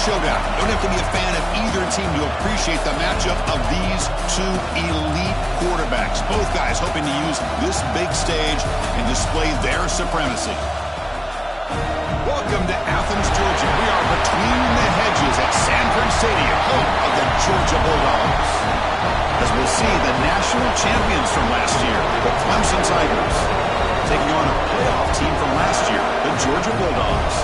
showdown. You don't have to be a fan of either team to appreciate the matchup of these two elite quarterbacks. Both guys hoping to use this big stage and display their supremacy. Welcome to Athens, Georgia. We are between the hedges at Sanford Stadium, home of the Georgia Bulldogs. As we'll see, the national champions from last year, the Clemson Tigers, taking on a playoff team from last year, the Georgia Bulldogs.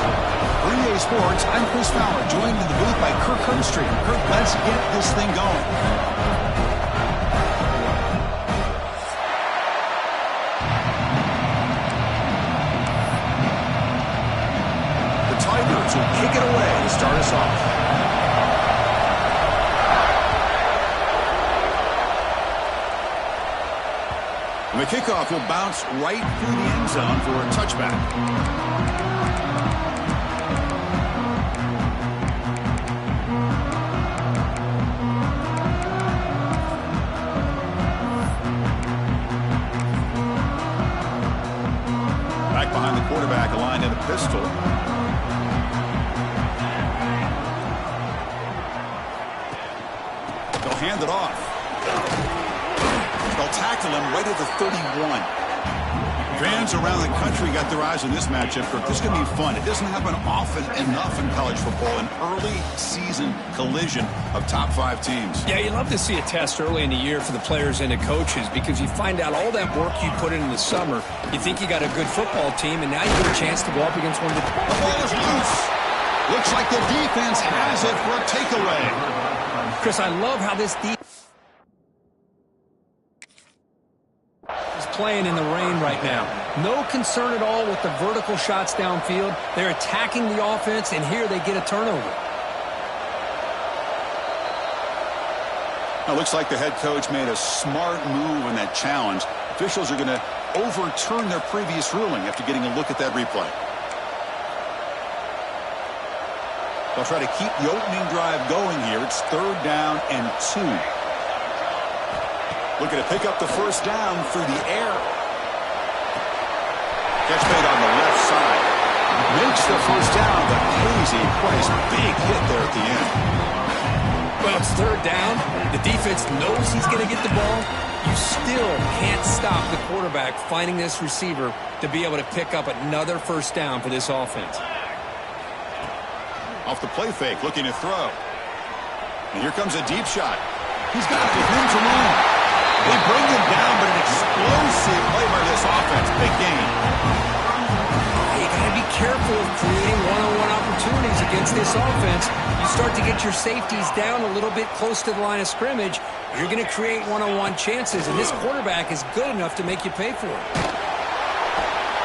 For EA Sports, I'm Chris Fowler, joined in the booth by Kirk Herbstreit. Kirk, let's get this thing going. The Tigers will kick it away to start us off. And the kickoff will bounce right through the end zone for a touchback. Back behind the quarterback, aligned in a pistol. They'll hand it off. They'll tackle him right at the 31. Fans around the country got their eyes on this matchup. This is going to be fun. It doesn't happen often enough in college football, an early season collision of top 5 teams. Yeah, you love to see a test early in the year for the players and the coaches because you find out all that work you put in the summer. You think you got a good football team, and now you get a chance to go up against one of the... The ball is loose. Looks like the defense has it for a takeaway. Chris, I love how this defense is playing in the rain right now. No concern at all with the vertical shots downfield. They're attacking the offense, and here they get a turnover. Now, looks like the head coach made a smart move in that challenge. Officials are going to overturn their previous ruling after getting a look at that replay. They'll try to keep the opening drive going here. It's 3rd down and 2. Looking to pick up the first down through the air. Catch made on the left side. Makes the first down, but crazy price. Big hit there at the end. Well, it's 3rd down. The defense knows he's going to get the ball. You still can't stop the quarterback finding this receiver to be able to pick up another first down for this offense. Off the play fake, looking to throw. And here comes a deep shot. He's got it with room to run. They bring him down, but an explosive play by this offense. Big game. You got to be careful of creating one-on-one opportunities against this offense. You start to get your safeties down a little bit close to the line of scrimmage, you're going to create one-on-one chances, and this quarterback is good enough to make you pay for it.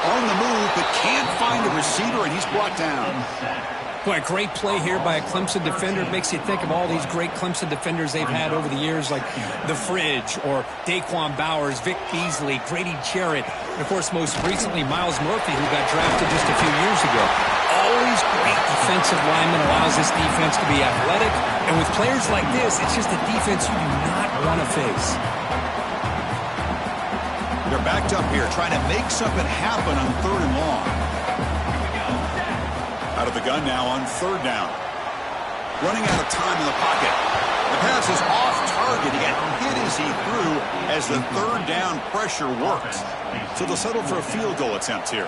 On the move, but can't find a receiver, and he's brought down. Boy, a great play here by a Clemson defender. It makes you think of all these great Clemson defenders they've had over the years, like The Fridge or Daquan Bowers, Vic Beasley, Grady Jarrett, and, of course, most recently, Miles Murphy, who got drafted just a few years ago. Always great defensive lineman, allows this defense to be athletic, and with players like this, it's just a defense you do not want to face. They're backed up here, trying to make something happen on 3rd and long. Out of the gun now on 3rd down. Running out of time in the pocket. The pass is off target. He got hit as he threw as the 3rd down pressure worked. So they'll settle for a field goal attempt here.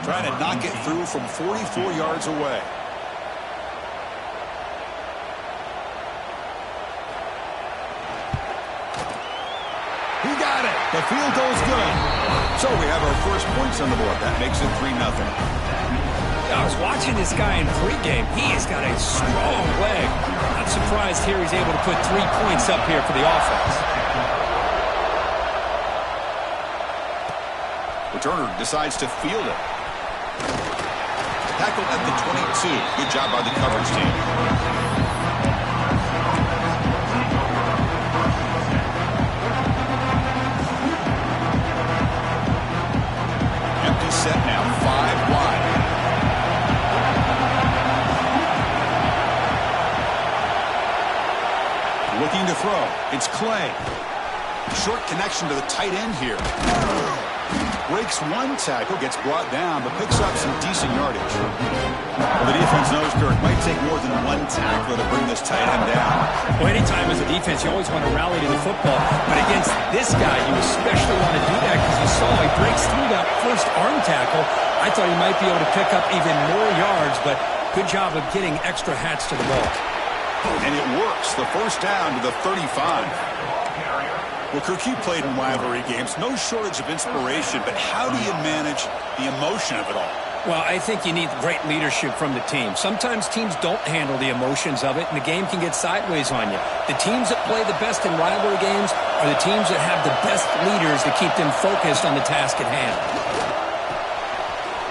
Trying to knock it through from 44 yards away. He got it. The field goal's good. So we have our first points on the board. That makes it 3-0. I was watching this guy in pregame. He has got a strong leg. Not surprised here he's able to put 3 points up here for the offense. Returner decides to field it. Tackled at the 22. Good job by the coverage team. Empty set now, 5 wide. Looking to throw. It's Clay. Short connection to the tight end here. Breaks one tackle, gets brought down, but picks up some decent yardage. Well, the defense knows, Kirk, might take more than one tackler to bring this tight end down. Well, anytime as a defense, you always want to rally to the football. But against this guy, you especially want to do that because you saw he breaks through that first arm tackle. I thought he might be able to pick up even more yards, but good job of getting extra hats to the ball. And it works. The first down to the 35. Well, Kirk, you played in rivalry games. No shortage of inspiration, but how do you manage the emotion of it all? Well, I think you need great leadership from the team. Sometimes teams don't handle the emotions of it, and the game can get sideways on you. The teams that play the best in rivalry games are the teams that have the best leaders to keep them focused on the task at hand.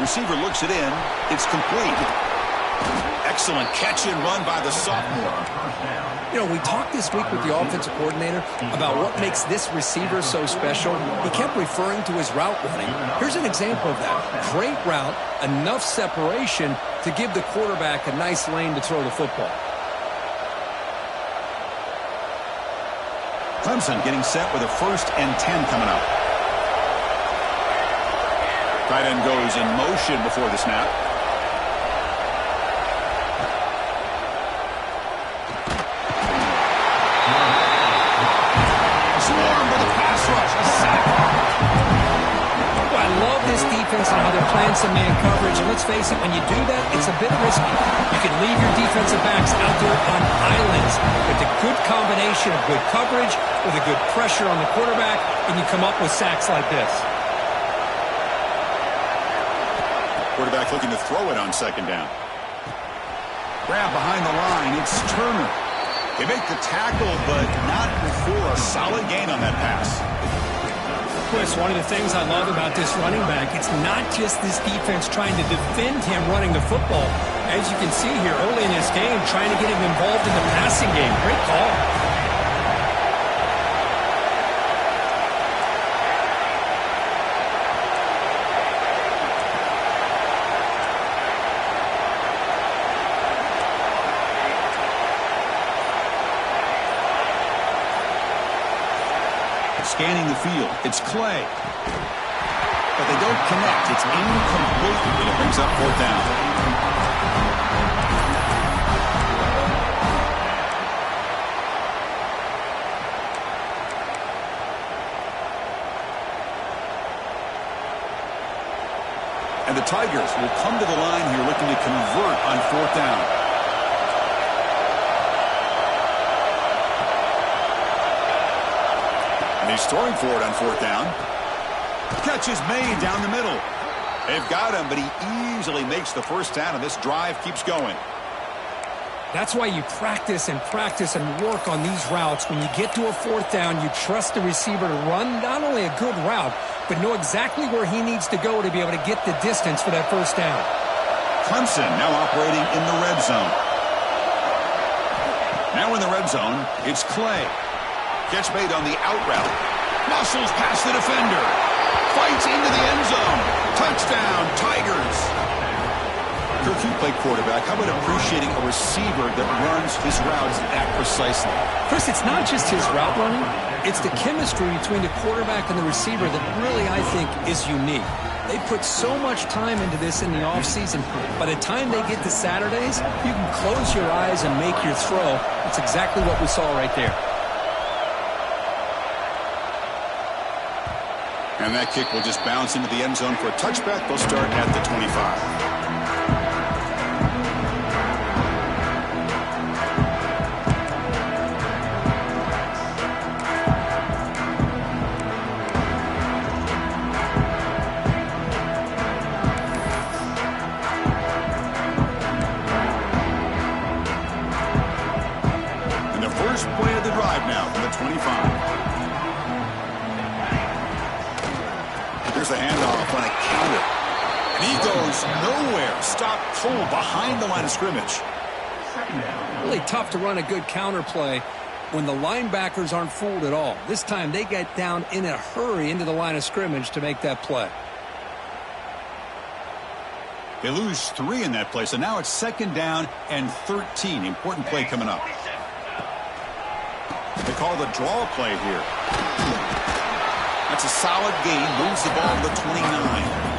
Receiver looks it in. It's complete. Excellent catch and run by the sophomore. You know, we talked this week with the offensive coordinator about what makes this receiver so special. He kept referring to his route running. Here's an example of that. Great route, enough separation to give the quarterback a nice lane to throw the football. Clemson getting set with a 1st and 10 coming up. Tight end goes in motion before the snap. And how they're playing some man coverage. And let's face it, when you do that, it's a bit risky. You can leave your defensive backs out there on islands with a good combination of good coverage, with a good pressure on the quarterback, and you come up with sacks like this. Quarterback looking to throw it on 2nd down. Grab behind the line. It's Turner. They make the tackle, but not before a solid gain on that pass. Chris, one of the things I love about this running back, it's not just this defense trying to defend him running the football. As you can see here early in this game, trying to get him involved in the passing game. Great call. Scanning the field. It's Clay. But they don't connect. It's incomplete. And it brings up 4th down. And the Tigers will come to the line here looking to convert on 4th down. He's throwing for it on 4th down. Catch is made down the middle. They've got him, but he easily makes the 1st down, and this drive keeps going. That's why you practice and work on these routes. When you get to a 4th down, you trust the receiver to run not only a good route, but know exactly where he needs to go to be able to get the distance for that 1st down. Clemson now operating in the red zone. Now in the red zone, it's Clay. Catch made on the out route. Muscles past the defender. Fights into the end zone. Touchdown, Tigers. Kirk, you play quarterback. How about appreciating a receiver that runs his routes that precisely? Chris, it's not just his route running. It's the chemistry between the quarterback and the receiver that really, I think, is unique. They put so much time into this in the offseason. By the time they get to Saturdays, you can close your eyes and make your throw. That's exactly what we saw right there. And that kick will just bounce into the end zone for a touchback. They'll start at the 25. And the first play of the drive now from the 25. Here's the handoff on a counter. And he goes nowhere. Stop cold behind the line of scrimmage. Really tough to run a good counter play when the linebackers aren't fooled at all. This time they get down in a hurry into the line of scrimmage to make that play. They lose 3 in that play, so now it's 2nd down and 13. Important play coming up. They call the draw play here. That's a solid gain. Moves the ball to the 29.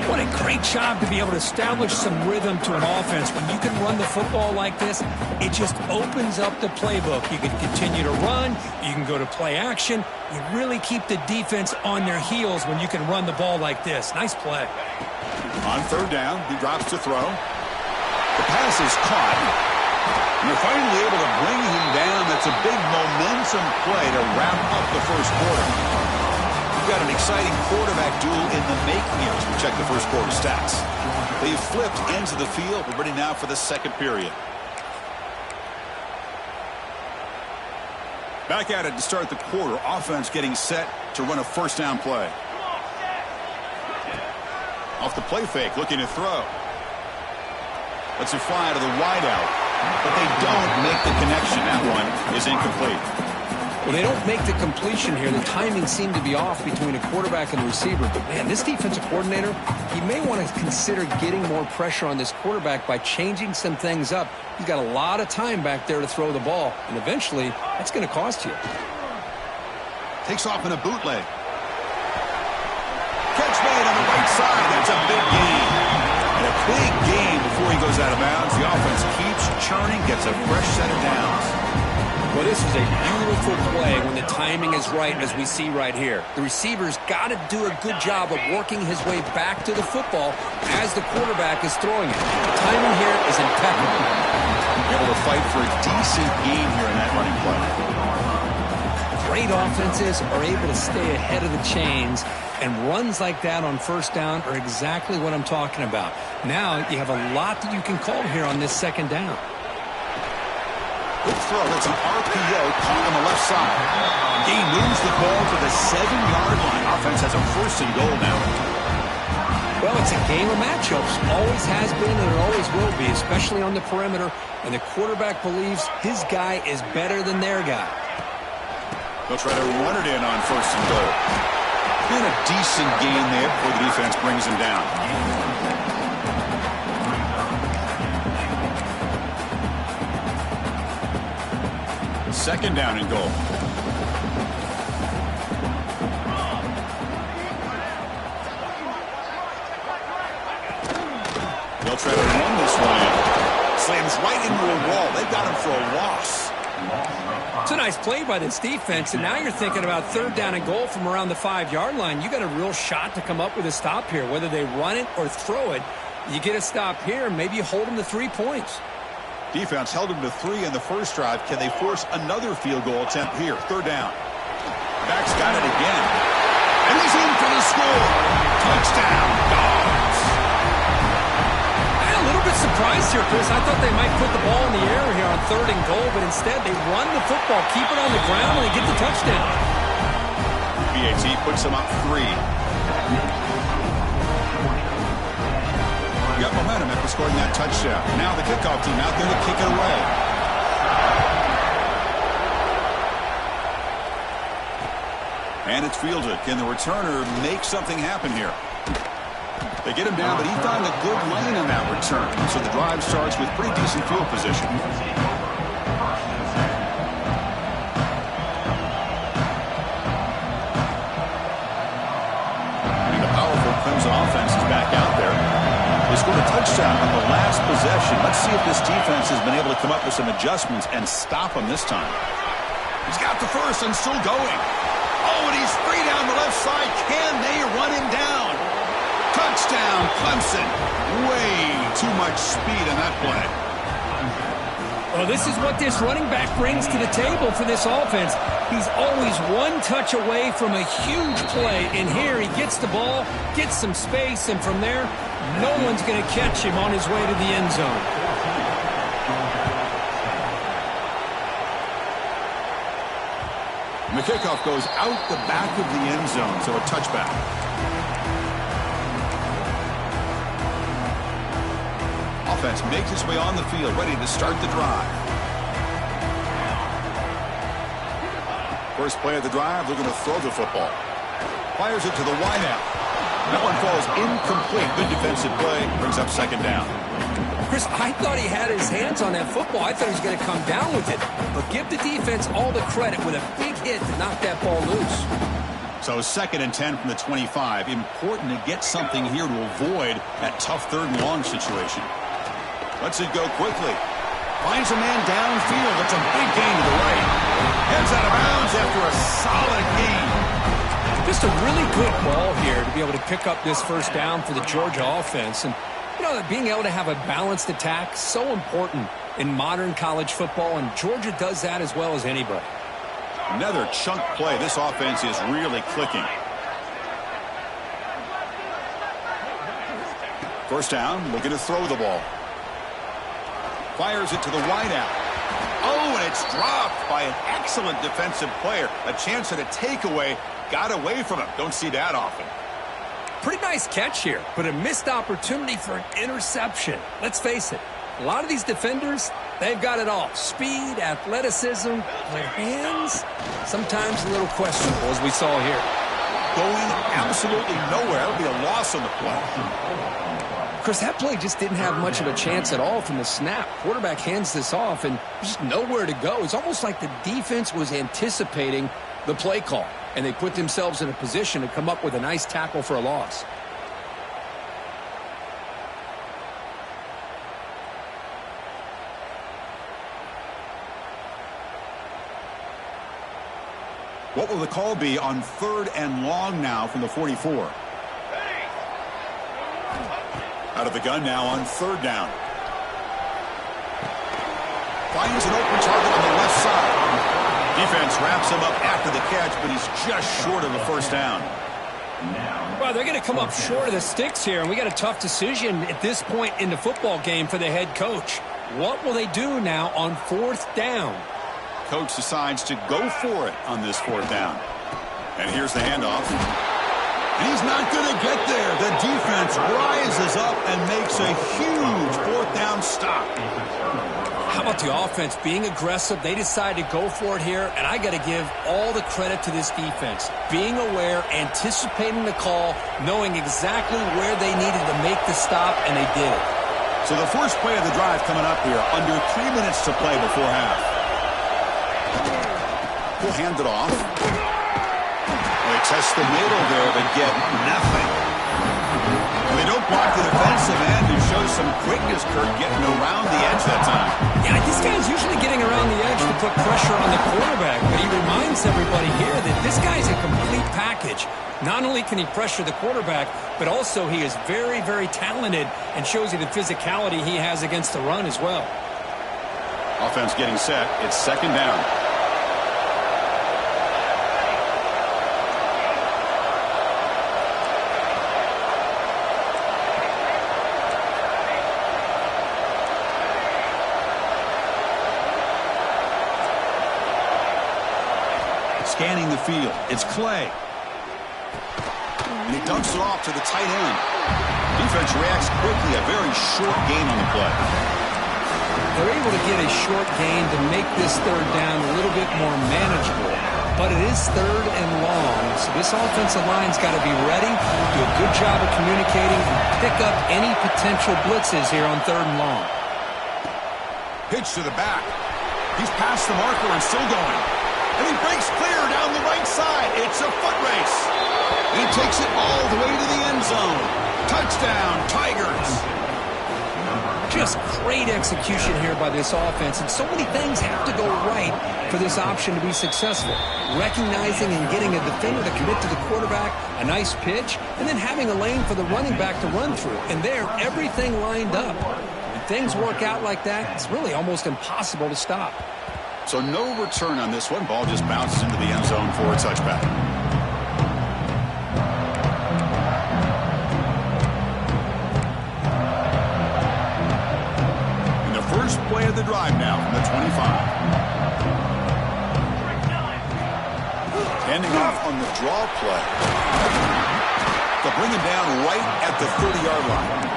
What a great job to be able to establish some rhythm to an offense. When you can run the football like this, it just opens up the playbook. You can continue to run. You can go to play action. You really keep the defense on their heels when you can run the ball like this. Nice play. On third down, he drops to throw. The pass is caught. And they're finally able to bring him down. That's a big momentum play to wrap up the first quarter. We've got an exciting quarterback duel in the making here as we check the first quarter stats. They've flipped ends of the field. We're ready now for the second period. Back at it to start the quarter. Offense getting set to run a first down play. Off the play fake, looking to throw. Lets it fly to the wideout. But they don't make the connection. That one is incomplete. Well, they don't make the completion here. The timing seemed to be off between a quarterback and the receiver. But, man, this defensive coordinator, he may want to consider getting more pressure on this quarterback by changing some things up. He's got a lot of time back there to throw the ball, and eventually that's going to cost you. Takes off in a bootleg. Catch made on the right side. That's a big gain. And a big gain before he goes out of bounds. The offense keeps churning, gets a fresh set of downs. Well, this is a beautiful play when the timing is right, as we see right here. The receiver's got to do a good job of working his way back to the football as the quarterback is throwing it. The timing here is impeccable. Able to fight for a decent gain here in that running play. Great offenses are able to stay ahead of the chains, and runs like that on first down are exactly what I'm talking about. Now you have a lot that you can call here on this second down. Quick throw. It's an RPO caught on the left side. He moves the ball to the 7-yard line. Offense has a first and goal now. Well, it's a game of matchups. Always has been and it always will be, especially on the perimeter. And the quarterback believes his guy is better than their guy. They'll try to run it in on first and goal. And a decent gain there before the defense brings him down. Second down and goal. They'll try to run this one in. Slams right into a wall. They've got him for a loss. It's a nice play by this defense, and now you're thinking about third down and goal from around the 5-yard line. You got a real shot to come up with a stop here. Whether they run it or throw it, you get a stop here, maybe you hold them to 3 points. Defense held him to 3 in the first drive. Can they force another field goal attempt here? Third down. Back's got it again. And he's in for the score. Touchdown, Dogs. I'm a little bit surprised here, Chris. I thought they might put the ball in the air here on third and goal, but instead they run the football, keep it on the ground, and they get the touchdown. BAT puts them up 3. Got momentum after scoring that touchdown. Now the kickoff team out there to kick it away. And it's fielded. Can the returner make something happen here? They get him down, but he found a good lane in that return. So the drive starts with pretty decent field position. And the powerful Clemson offense is back out there. They scored a touchdown on the last possession. Let's see if this defense has been able to come up with some adjustments and stop them this time. He's got the first and still going. Oh, and he's free down the left side. Can they run him down? Touchdown, Clemson. Way too much speed in that play. Well, this is what this running back brings to the table for this offense. He's always one touch away from a huge play. And here he gets the ball, gets some space, and from there, no one's going to catch him on his way to the end zone. And the kickoff goes out the back of the end zone, so a touchback. Offense makes its way on the field, ready to start the drive. First play of the drive, they're going to throw the football. Fires it to the wideout. That one falls incomplete. Good defensive play. Brings up second down. Chris, I thought he had his hands on that football. I thought he was going to come down with it. But give the defense all the credit with a big hit to knock that ball loose. So 2nd and 10 from the 25. Important to get something here to avoid that tough 3rd and long situation. Lets it go quickly. Finds a man downfield. It's a big gain to the right. Heads out of bounds after a solid gain. Just a really good ball here to be able to pick up this 1st down for the Georgia offense. And, you know, being able to have a balanced attack, so important in modern college football, and Georgia does that as well as anybody. Another chunk play. This offense is really clicking. 1st down, looking to throw the ball. Fires it to the wideout. Oh, and it's dropped by an excellent defensive player. A chance at a takeaway. Got away from him. Don't see that often. Pretty nice catch here, but a missed opportunity for an interception. Let's face it, a lot of these defenders, they've got it all. Speed, athleticism, their hands, sometimes a little questionable, as we saw here. Going absolutely nowhere. That would be a loss on the play. Of course, that play just didn't have much of a chance at all from the snap. Quarterback hands this off, and there's just nowhere to go. It's almost like the defense was anticipating the play call, and they put themselves in a position to come up with a nice tackle for a loss. What will the call be on 3rd and long now from the 44? Out of the gun now on 3rd down. Finds an open target on the left side. Defense wraps him up after the catch, but he's just short of a 1st down. Well, they're going to come up short of the sticks here, and we got a tough decision at this point in the football game for the head coach. What will they do now on 4th down? Coach decides to go for it on this 4th down. And here's the handoff. He's not going to get there. The defense rises up and makes a huge 4th down stop. How about the offense being aggressive? They decide to go for it here, and I got to give all the credit to this defense. Being aware, anticipating the call, knowing exactly where they needed to make the stop, and they did it. So the first play of the drive coming up here, under 3 minutes to play before half. We'll hand it off. They test the middle there, but get nothing. They don't block the defensive end and show some quickness, Kurt, getting around the edge that time. Yeah, this guy's usually getting around the edge to put pressure on the quarterback, but he reminds everybody here that this guy's a complete package. Not only can he pressure the quarterback, but also he is very, very talented and shows you the physicality he has against the run as well. Offense getting set. It's 2nd down. Scanning the field. It's Clay. And he dumps it off to the tight end. Defense reacts quickly. A very short gain on the play. They're able to get a short gain to make this 3rd down a little bit more manageable. But it is 3rd and long, so this offensive line's got to be ready, do a good job of communicating, and pick up any potential blitzes here on 3rd and long. Pitch to the back. He's past the marker and still going. And he breaks clear down the right side. It's a foot race. And he takes it all the way to the end zone. Touchdown, Tigers. Just great execution here by this offense, and so many things have to go right for this option to be successful. Recognizing and getting a defender to commit to the quarterback, a nice pitch, and then having a lane for the running back to run through. And there, everything lined up. When things work out like that, it's really almost impossible to stop. So no return on this one. Ball just bounces into the end zone for a touchback. And the first play of the drive now from the 25. Handing off on the draw play. They'll bring him down right at the 30-yard line.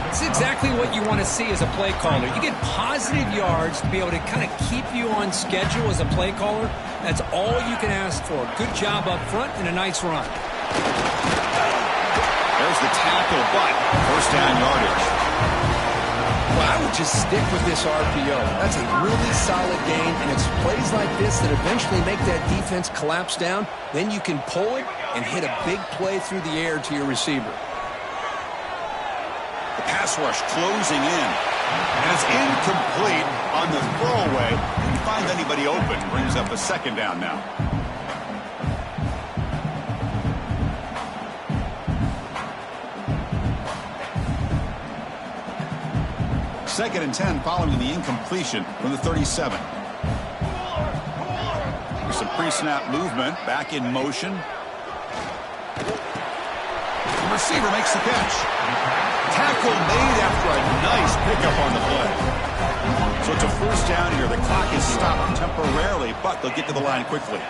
It's exactly what you want to see as a play caller. You get positive yards to be able to kind of keep you on schedule as a play caller. That's all you can ask for. Good job up front and a nice run. There's the tackle, but 1st down yardage. Well, I would just stick with this RPO. That's a really solid game, and it's plays like this that eventually make that defense collapse down. Then you can pull it and hit a big play through the air to your receiver. The pass rush closing in. And it's incomplete on the throwaway. Didn't find anybody open. Brings up a second down now. Second and 10 following the incompletion from the 37. There's some pre-snap movement. Back in motion. The receiver makes the catch. Tackle made after a nice pickup on the play. So it's a first down here. The clock is stopped temporarily, but they'll get to the line quickly.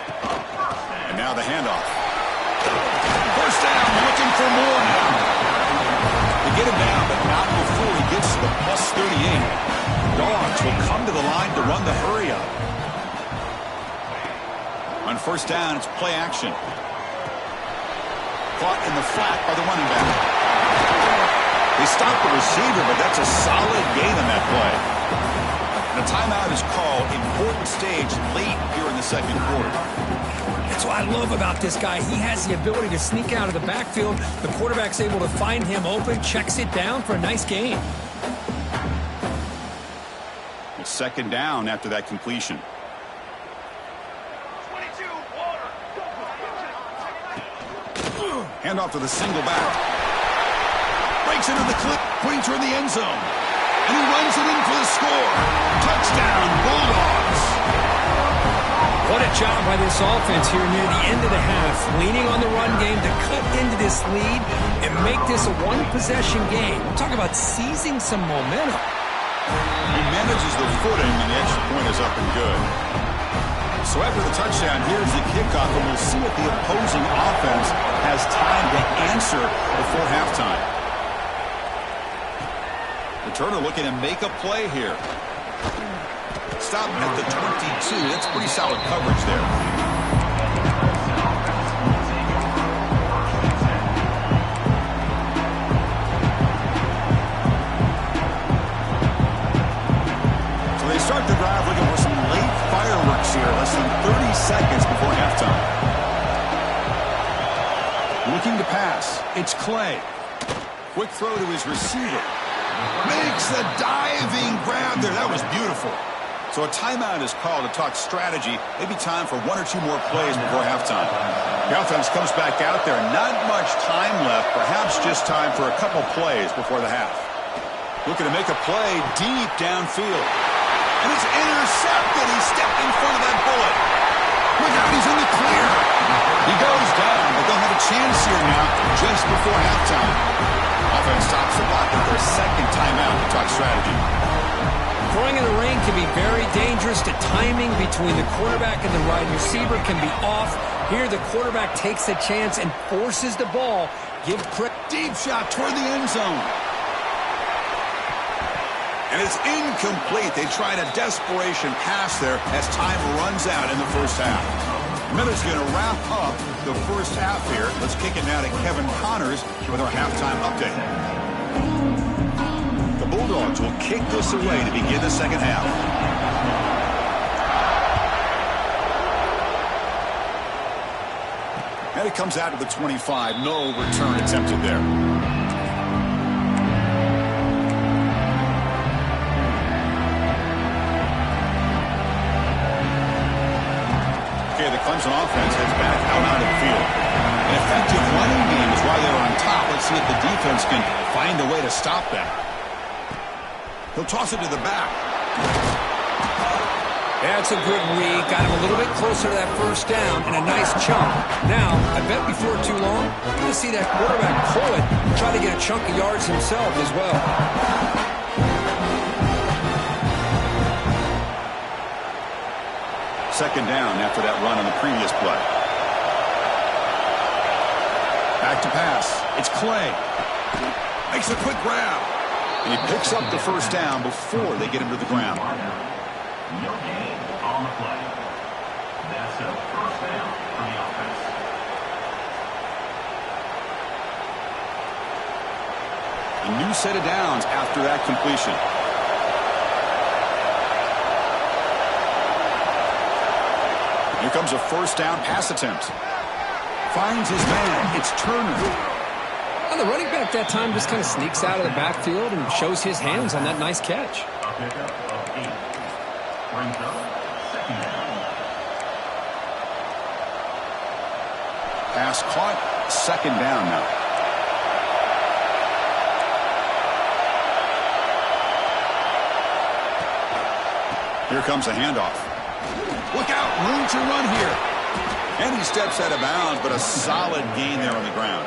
And now the handoff. First down, looking for more now. They get him down, but not before he gets to the plus 38. Dogs will come to the line to run the hurry up. On first down, it's play action. Caught in the flat by the running back. They stopped the receiver, but that's a solid gain on that play. And a timeout is called. Important stage late here in the second quarter. That's what I love about this guy. He has the ability to sneak out of the backfield. The quarterback's able to find him open, checks it down for a nice gain. It's second down after that completion. Handoff to the single back. Breaks into the clip, putting toward the end zone. And he runs it in for the score. Touchdown, Bulldogs. What a job by this offense here near the end of the half. Leaning on the run game to cut into this lead and make this a one-possession game. Talk about seizing some momentum. He manages the footing, and the extra point is up and good. So after the touchdown, here's the kickoff, and we'll see if the opposing offense has time to answer before halftime. Returner looking to make a play here. Stop at the 22. That's pretty solid coverage there. So they start the drive looking for some late fireworks here. Less than 30 seconds before halftime. Looking to pass. It's Clay. Quick throw to his receiver. Makes the diving grab there. That was beautiful. So a timeout is called to talk strategy. Maybe time for one or two more plays before halftime. The offense comes back out there. Not much time left. Perhaps just time for a couple plays before the half. Looking to make a play deep downfield. And it's intercepted. He stepped in front of that bullet. Look out, he's in the clear. He goes down, but they'll have a chance here now just before halftime. Offense stops the clock with their second timeout to talk strategy. Throwing in the rain can be very dangerous. The timing between the quarterback and the wide receiver can be off. Here, the quarterback takes a chance and forces the ball. Give credit. Deep shot toward the end zone. And it's incomplete. They tried a desperation pass there as time runs out in the first half. Miller's going to wrap up the first half here. Let's kick it now to Kevin Connors with our halftime update. The Bulldogs will kick this away to begin the second half. And it comes out to the 25. No return attempted there. The Clemson offense heads back out onto the field. An effective running game is why they're on top. Let's see if the defense can find a way to stop that. He'll toss it to the back. That's a good read. Got him a little bit closer to that first down and a nice chunk. Now, I bet before too long, you're going to see that quarterback pull it and try to get a chunk of yards himself as well. Second down after that run on the previous play. Back to pass. It's Clay. Makes a quick grab. And he picks up the first down before they get him to the ground. No gain on the play. That's a first down for the offense. A new set of downs after that completion. Here comes a first down pass attempt. Finds his man. It's Turner. Well, the running back that time just kind of sneaks out of the backfield and shows his hands on that nice catch. A pickup of 8. Brings up second down. Pass caught. Second down now. Here comes a handoff. Look out, room to run here. And he steps out of bounds, but a solid gain there on the ground.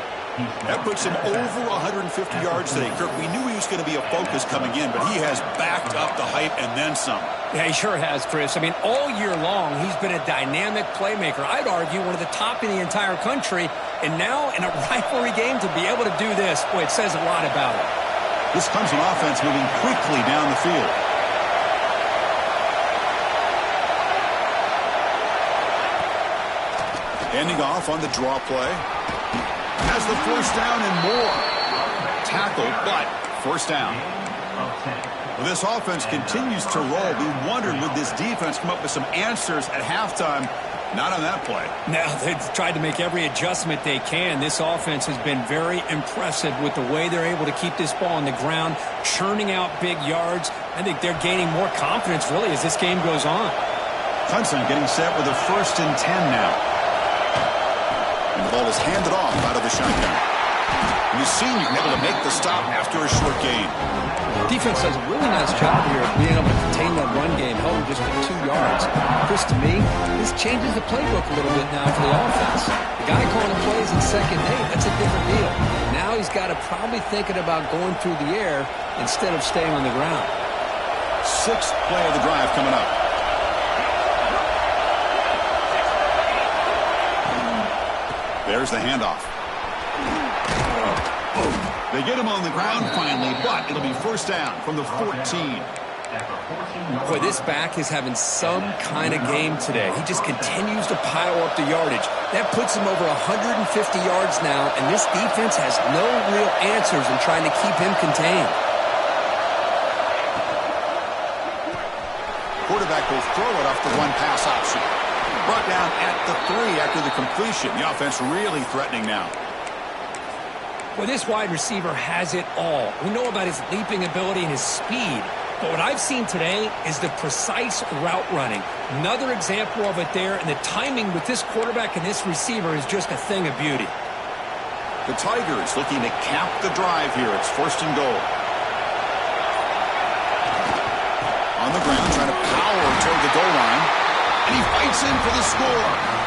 That puts him over 150 yards today. Kirk, we knew he was going to be a focus coming in, but he has backed up the hype and then some. Yeah, he sure has, Chris. I mean, all year long, he's been a dynamic playmaker. I'd argue one of the top in the entire country. And now, in a rivalry game, to be able to do this, boy, it says a lot about him. This comes an offense moving quickly down the field. Ending off on the draw play. Has the first down and more. Tackle, but first down. Well, this offense continues to roll. We wondered, would this defense come up with some answers at halftime? Not on that play. Now, they've tried to make every adjustment they can. This offense has been very impressive with the way they're able to keep this ball on the ground, churning out big yards. I think they're gaining more confidence, really, as this game goes on. Clemson getting set with a 1st and 10 now. And the ball is handed off out of the shotgun. And the senior able to make the stop after a short gain. Defense does a really nice job here of being able to contain that run game, held him just for 2 yards. Chris, to me, this changes the playbook a little bit now for the offense. The guy calling the plays in second, hey, that's a different deal. Now he's got to probably thinking about going through the air instead of staying on the ground. 6th play of the drive coming up. There's the handoff. They get him on the ground finally, but it'll be first down from the 14. Boy, this back is having some kind of game today. He just continues to pile up the yardage. That puts him over 150 yards now, and this defense has no real answers in trying to keep him contained. Quarterback will throw it off the one-pass option. Brought down at the 3 after the completion. The offense really threatening now. Well, this wide receiver has it all. We know about his leaping ability and his speed. But what I've seen today is the precise route running. Another example of it there, and the timing with this quarterback and this receiver is just a thing of beauty. The Tigers looking to cap the drive here. It's 1st and goal. On the ground, trying to power toward the goal line. And he fights in for the score.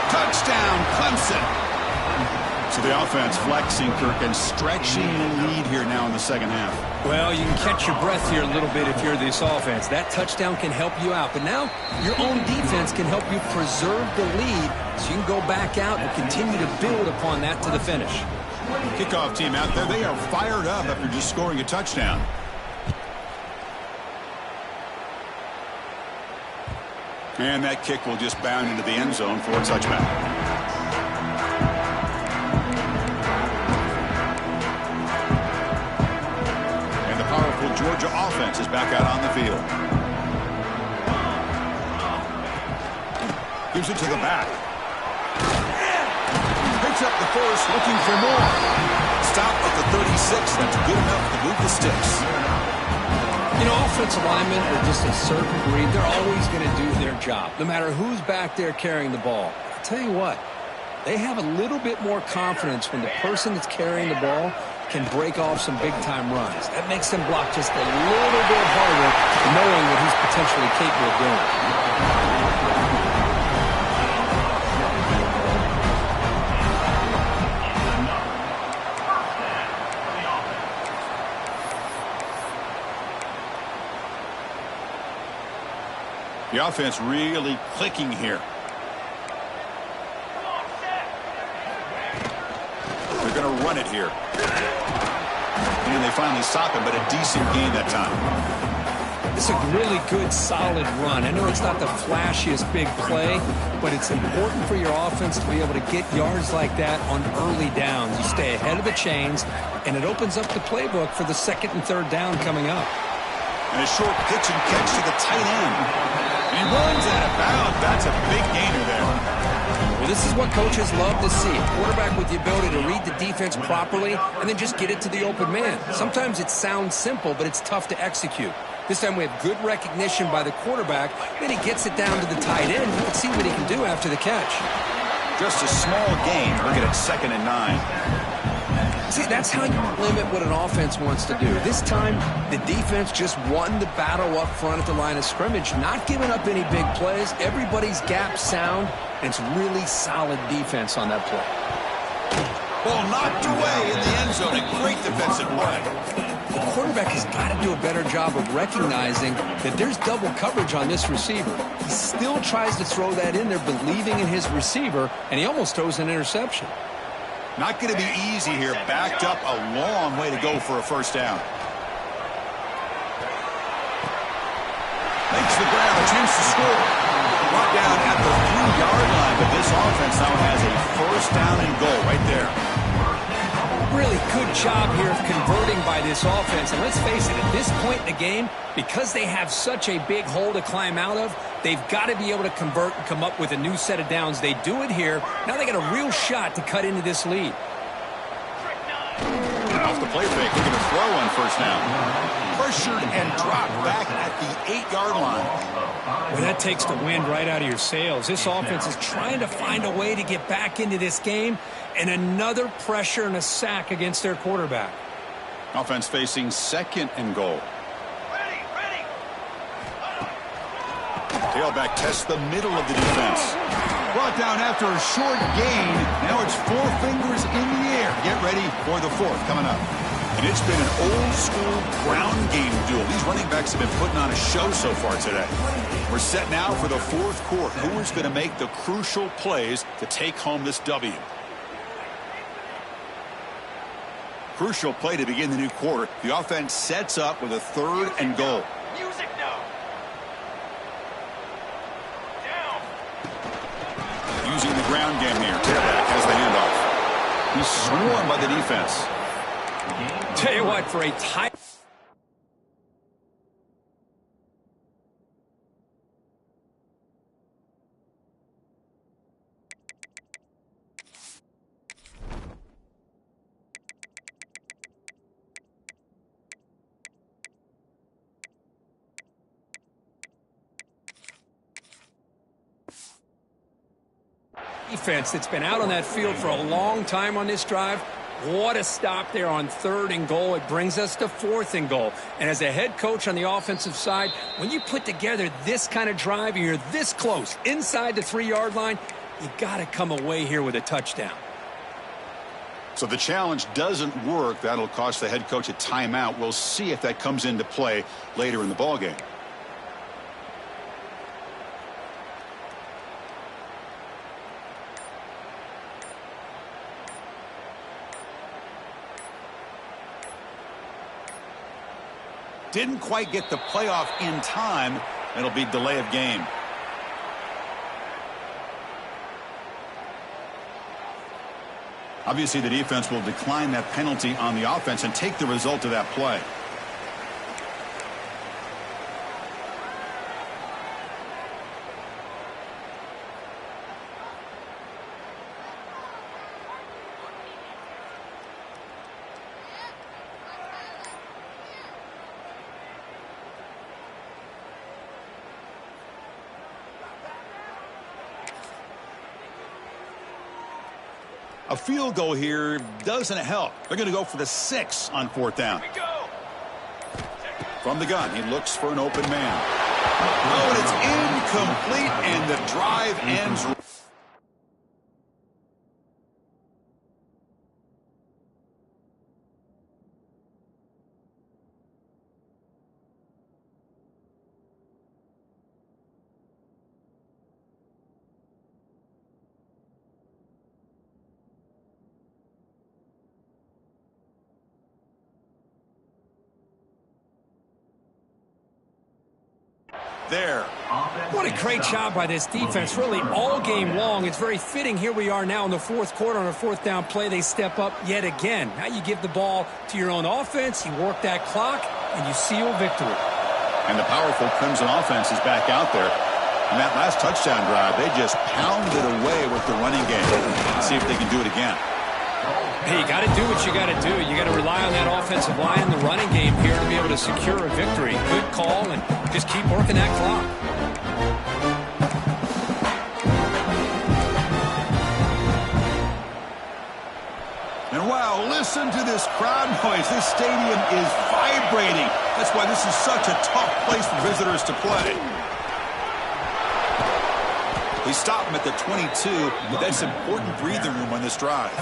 Touchdown, Clemson. So the offense flexing, Kirk, and stretching the lead here now in the second half. Well, you can catch your breath here a little bit if you're this offense. That touchdown can help you out. But now your own defense can help you preserve the lead so you can go back out and continue to build upon that to the finish. Kickoff team out there, they are fired up after just scoring a touchdown. And that kick will just bound into the end zone for a touchback. Georgia offense is back out on the field. Gives it to the back. Picks up the first, looking for more. Stop at the 36. That's good enough to move the sticks. You know, offensive linemen are just a certain breed. They're always going to do their job, no matter who's back there carrying the ball. I'll tell you what, they have a little bit more confidence when the person that's carrying the ball can break off some big-time runs. That makes them block just a little bit harder, knowing what he's potentially capable of doing. The offense really clicking here. They're going to run it here. And they finally stop him, but a decent gain that time. It's a really good, solid run. I know it's not the flashiest big play, but it's important for your offense to be able to get yards like that on early downs. You stay ahead of the chains, and it opens up the playbook for the 2nd and 3rd down coming up. And a short pitch and catch to the tight end. He runs out of bounds. That's a big gainer there. Well, this is what coaches love to see. A quarterback with the ability to read the defense properly and then just get it to the open man. Sometimes it sounds simple, but it's tough to execute. This time we have good recognition by the quarterback. Then he gets it down to the tight end. Let's see what he can do after the catch. Just a small gain. Look at it, 2nd and 9. See, that's how you limit what an offense wants to do. This time, the defense just won the battle up front at the line of scrimmage, not giving up any big plays. Everybody's gap sound, and it's really solid defense on that play. Ball knocked away in the end zone. A great defensive play. The quarterback has got to do a better job of recognizing that there's double coverage on this receiver. He still tries to throw that in there, believing in his receiver, and he almost throws an interception. Not going to be easy here. Backed up a long way to go for a first down. Makes the grab, a chance to score. Brought down at the 3-yard line, but this offense now has a first down and goal right there. Really good job here of converting by this offense. And let's face it, at this point in the game, because they have such a big hole to climb out of, they've got to be able to convert and come up with a new set of downs. They do it here. Now they got a real shot to cut into this lead. Off the play fake, looking to throw on first down. Pressured and dropped back at the 8-yard line. Well, that takes the wind right out of your sails. This offense is trying to find a way to get back into this game, and another pressure and a sack against their quarterback. Offense facing 2nd and goal. Tailback tests the middle of the defense. Brought down after a short gain. Now it's 4 fingers in the air. Get ready for the 4th coming up. And it's been an old-school ground game duel. These running backs have been putting on a show so far today. We're set now for the 4th quarter. Who is going to make the crucial plays to take home this W? Crucial play to begin the new quarter. The offense sets up with a 3rd and goal. Music now. Down. Using the ground game here. Tailback has the handoff. He's swarmed by the defense. Tell you what, for a tight... defense that's been out on that field for a long time on this drive. What a stop there on 3rd and goal. It brings us to 4th and goal. And as a head coach on the offensive side, when you put together this kind of drive and you're this close inside the 3-yard line, you got to come away here with a touchdown. So the challenge doesn't work. That'll cost the head coach a timeout. We'll see if that comes into play later in the ballgame. Didn't quite get the playoff in time. It'll be delay of game. Obviously, the defense will decline that penalty on the offense and take the result of that play. A field goal here doesn't help. They're going to go for the 6 on 4th down. From the gun, he looks for an open man. Oh, and it's incomplete, and the drive ends. There. What a great job by this defense, really all game long. It's very fitting. Here we are now in the 4th quarter on a 4th down play. They step up yet again. Now you give the ball to your own offense, you work that clock, and you seal victory. And the powerful Crimson offense is back out there. And that last touchdown drive, they just pounded away with the running game. Let's see if they can do it again. Hey, you got to do what you got to do. You got to rely on that offensive line in the running game here to be able to secure a victory. Good call, and just keep working that clock. And wow, listen to this crowd noise. This stadium is vibrating. That's why this is such a tough place for visitors to play. They stop him at the 22, but that's important breathing room on this drive.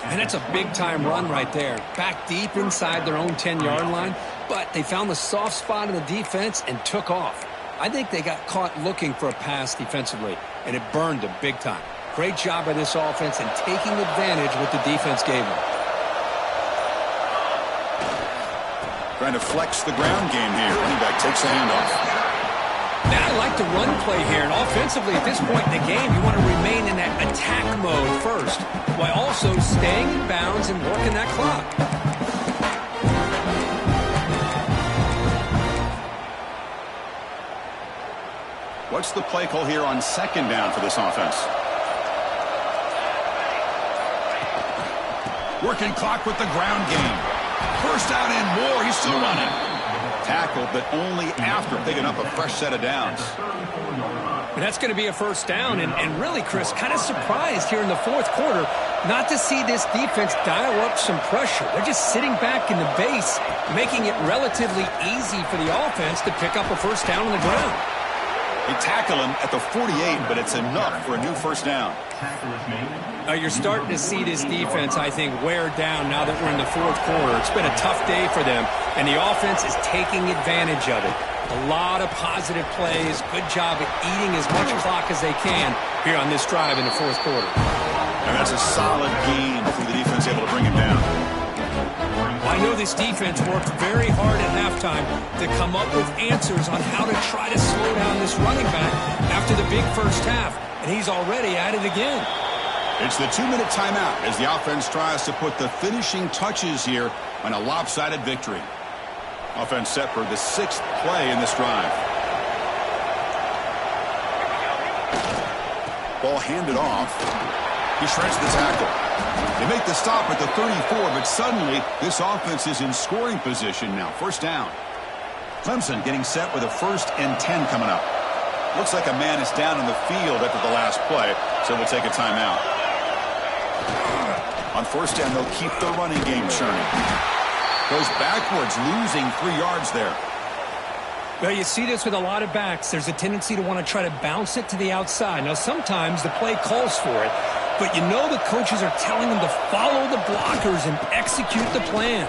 And that's a big-time run right there. Back deep inside their own 10-yard line, but they found the soft spot in the defense and took off. I think they got caught looking for a pass defensively, and it burned them big time. Great job by this offense and taking advantage what the defense gave them. Trying to flex the ground game here. Running back takes the handoff. Now, I like the run play here, and offensively at this point in the game, you want to remain in that attack mode first, while also staying in bounds and working that clock. What's the play call here on second down for this offense? Working clock with the ground game. First down and more. He's still running. Tackled, but only after picking up a fresh set of downs. And that's going to be a first down. And really, Chris, kind of surprised here in the fourth quarter not to see this defense dial up some pressure. They're just sitting back in the base, making it relatively easy for the offense to pick up a first down on the ground. They tackle him at the 48, but it's enough for a new first down. You're starting to see this defense, I think, wear down now that we're in the fourth quarter. It's been a tough day for them, and the offense is taking advantage of it. A lot of positive plays. Good job at eating as much clock as they can here on this drive in the fourth quarter. And that's a solid game for the defense able to bring him down. I know this defense worked very hard at halftime to come up with answers on how to try to slow down this running back after the big first half, and he's already at it again. It's the 2-minute timeout as the offense tries to put the finishing touches here on a lopsided victory. Offense set for the 6th play in this drive. Ball handed off. He shreds the tackle. They make the stop at the 34, but suddenly this offense is in scoring position now. First down. Clemson getting set with a 1st and 10 coming up. Looks like a man is down in the field after the last play, so we'll take a timeout. On first down, they'll keep the running game churning. Goes backwards, losing 3 yards there. Well, you see this with a lot of backs. There's a tendency to want to try to bounce it to the outside. Now, sometimes the play calls for it, but you know the coaches are telling them to follow the blockers and execute the plan.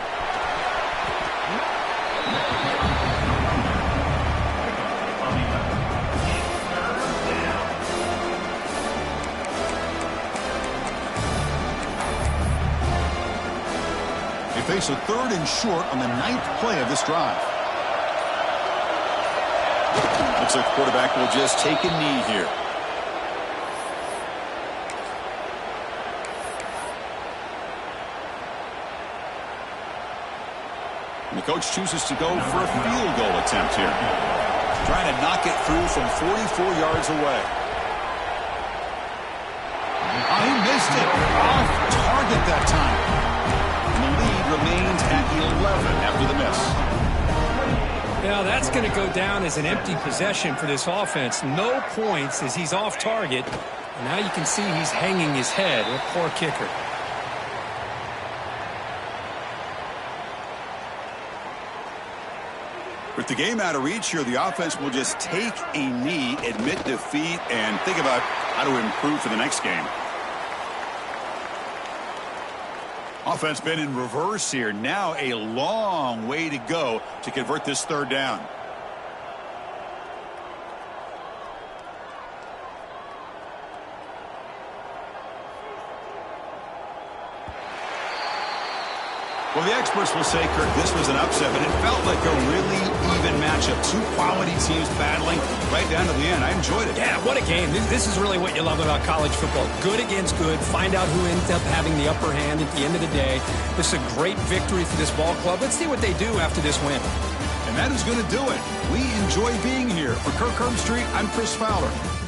They face a 3rd and short on the 9th play of this drive. Looks like the quarterback will just take a knee here. And the coach chooses to go for a field goal attempt here. Trying to knock it through from 44 yards away. Oh, he missed it. Off target that time. And the lead remains at 11 after the miss. Now, that's going to go down as an empty possession for this offense. No points as he's off target. And now you can see he's hanging his head. A poor kicker. With the game out of reach here, the offense will just take a knee, admit defeat, and think about how to improve for the next game. Offense been in reverse here. Now a long way to go to convert this 3rd down. Well, the experts will say, Kirk, this was an upset, but it felt like a really even matchup. 2 quality teams battling right down to the end. I enjoyed it. Yeah, what a game. This is really what you love about college football. Good against good. Find out who ends up having the upper hand at the end of the day. This is a great victory for this ball club. Let's see what they do after this win. And And that is going to do it. We enjoy being here. For Kirk Herbstreit, I'm Chris Fowler.